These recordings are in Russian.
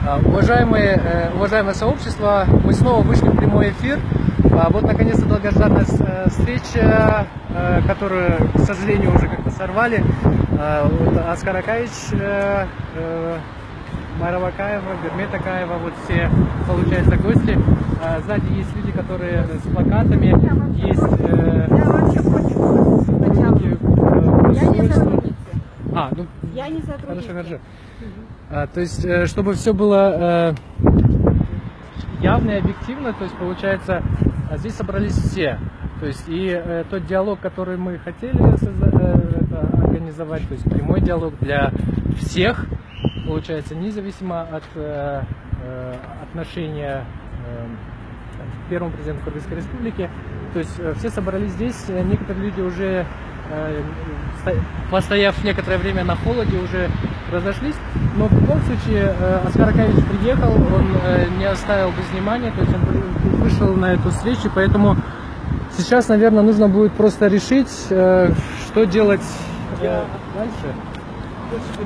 Уважаемое сообщество, мы снова вышли в прямой эфир. Вот наконец-то долгожданная встреча, которую, к сожалению, уже как-то сорвали. Аскар Акаевич, Майра Вакаева, Бермет Акаева, вот все, получается, гости. Сзади есть люди, которые с плакатами, есть Я не сотрудница. Хорошо. То есть, чтобы все было явно и объективно, то есть, получается, здесь собрались все. То есть, и тот диалог, который мы хотели организовать, то есть, прямой диалог для всех, получается, независимо от отношения к первому президенту Кыргызской республики. То есть, все собрались здесь, некоторые люди уже, постояв некоторое время на холоде, уже разошлись, но в любом случае Аскар Акаевич приехал, он не оставил без внимания, то есть он вышел на эту встречу, поэтому сейчас, наверное, нужно будет просто решить, что делать дальше. Если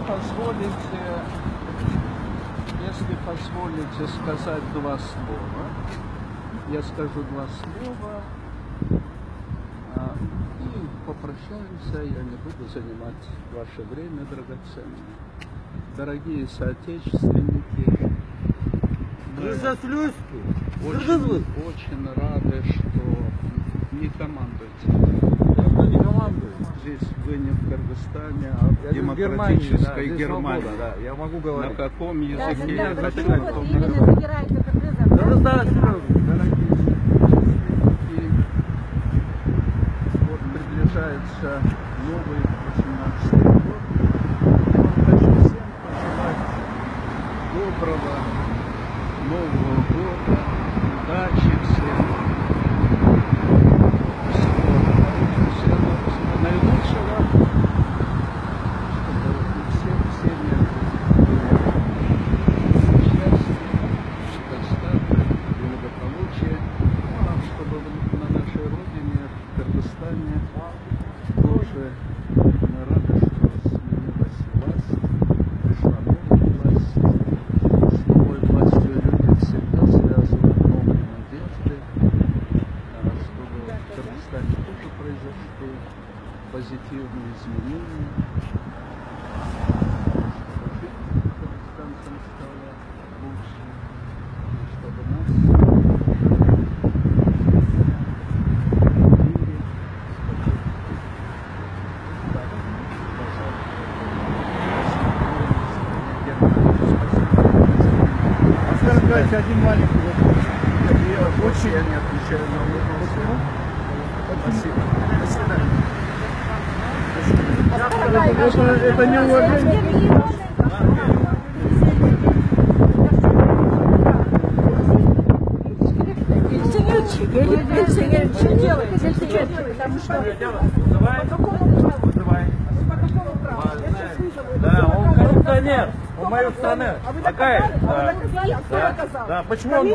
позволите сказать два слова, я скажу два слова. И попрощаемся, я не буду занимать ваше время драгоценное. Дорогие соотечественники, мы очень рады, что не командуете. Не командую. Здесь вы не в Кыргызстане, а в демократической Германии. Да, я могу говорить. На каком языке я Почему хочу? вот именно выбираете кыргызов? И вот приближается новый 18-й год. Я вам хочу всем пожелать доброго Нового года, удачи всем, всего наилучшего, чтобы всем семьям счастья, достатка, благополучия, чтобы на нашей родине, в Кыргызстане, тоже мы рады, что сменилась власть, пришла новая власть. С новой властью люди всегда связывают новые надежды, чтобы в Кыргызстане тоже произошли позитивные изменения, чтобы жизнь кыргызстанцам стала лучше, чтобы нас в мире Один маленький вопрос. Очень я не отвечаю на вопрос. Спасибо. До свидания. Это не уважение. Пенсионеры, что делаете? Потому что Да, он коррупционер. Он моей страны. Какая? Да. Почему он в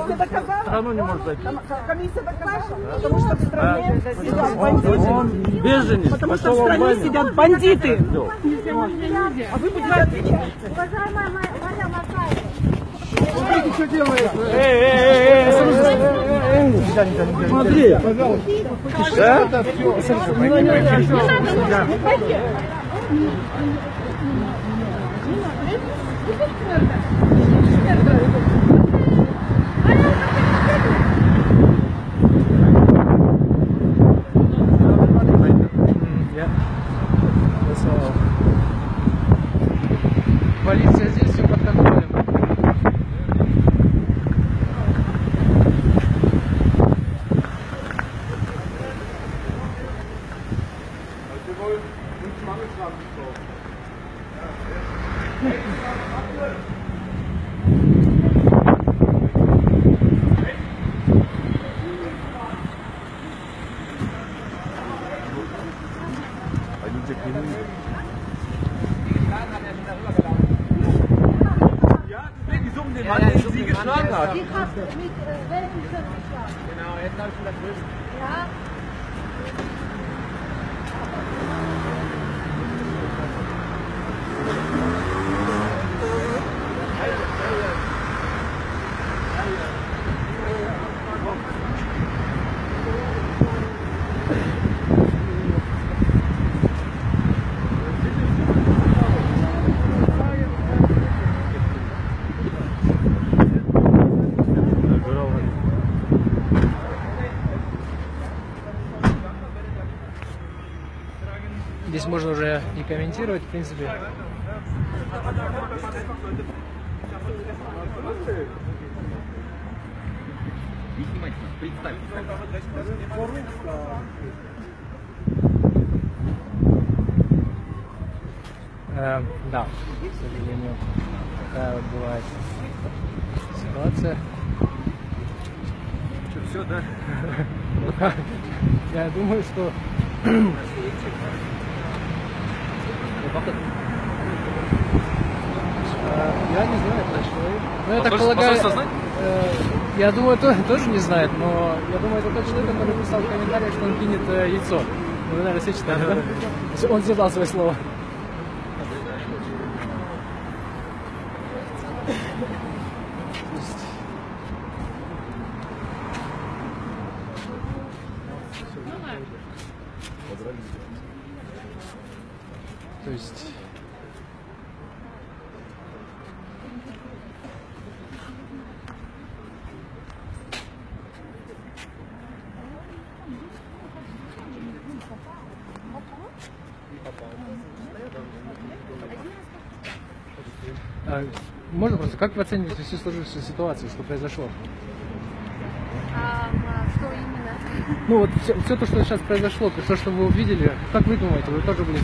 страну не может зайти? комиссия доказала, потому что в стране сидят Он бандиты. беженец. Потому что в стране сидят бандиты. А вы будете отвечать. Уважаемая Майра Вакаева. Смотрите, что делает. Смотри, пожалуйста. Да? Полиция здесь, все под контролем. Sie geschlagen hat. Ich habe mit welchem schon geschlagen? Genau, jetzt habe ich schon das Wissen. Ja. комментировать, в принципе. Да, к сожалению, такая вот бывает ситуация. Все, да? Я думаю, что я не знаю, это человек. Ну, я так полагаю, я думаю, тоже не знает, но я думаю, это тот человек, который писал в комментариях, что он кинет яйцо. Вы, наверное, все читали, да? Он сдержал свое слово. То есть можно просто, как вы оцениваете всю сложившуюся ситуацию, что произошло? Что именно? Ну вот все то, что сейчас произошло, то, что вы увидели, как вы думаете, вы тоже были...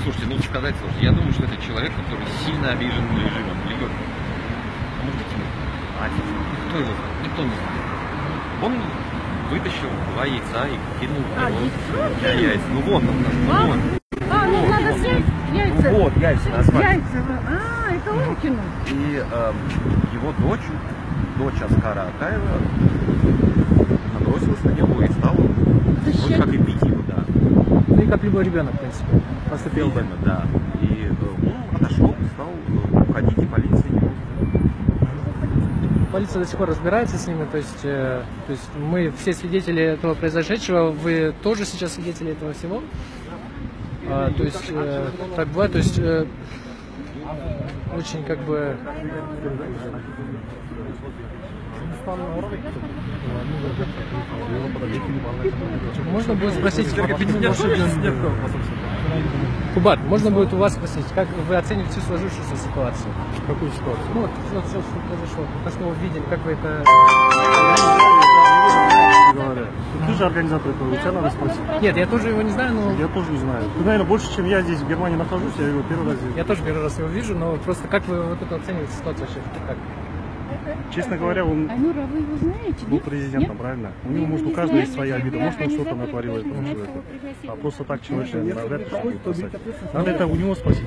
Слушайте, ну сказать сложно. Я думаю, что это человек, который сильно обижен режимом. Либо, а может быть, кто его знает? Никто не знает. Он вытащил 2 яйца и кинул яйца. Ну вот он, ну вот. Ну надо снять яйца. Ну вот, яйца на асфальте. Яйца. Это он кинул. И его дочь Оскара Акаева, набросилась на него и стала вроде как и бить его, да. Ну и как любой ребенок, в принципе, поступил бы. Видимо, да. И он отошел, стал уходить, и полиция не может. Полиция до сих пор разбирается с ними, то есть мы все свидетели этого произошедшего, вы тоже сейчас свидетели этого всего. То есть так бывает, то есть очень как бы можно будет спросить, Кубат, можно будет у вас спросить, как вы оцениваете всю сложившуюся ситуацию? Какую ситуацию? Ну вот все, что произошло, то, что вы видели, как вы это... Ты же организатор этого, у тебя надо спросить. Нет, я тоже его не знаю, но... Я тоже не знаю. Ты, наверное, больше, чем я здесь в Германии нахожусь, я его первый раз здесь. Я тоже первый раз его вижу, но просто как вы вот это оцениваете ситуацию вообще? Как? Честно говоря, он Айнура, вы его знаете? был президентом, правильно? У него, может, у каждого есть своя обида, может, он что-то натворил этому человеку. А просто так человек вряд ли что будет писать. Надо это у него спросить.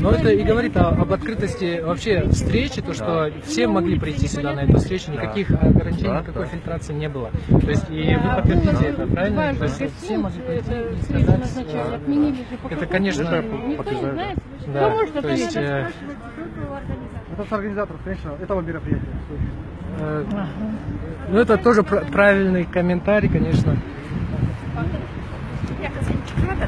Но это и говорит об открытости вообще встречи, то, что все могли прийти сюда на эту встречу, никаких ограничений, никакой фильтрации не было. То есть и вы подтвердите это, правильно? То есть все могли прийти и сказать, это, конечно, подтверждаю. да, то есть... Это с организаторов, конечно, этого мероприятия. Ну, это тоже правильный комментарий, конечно. Я, надо,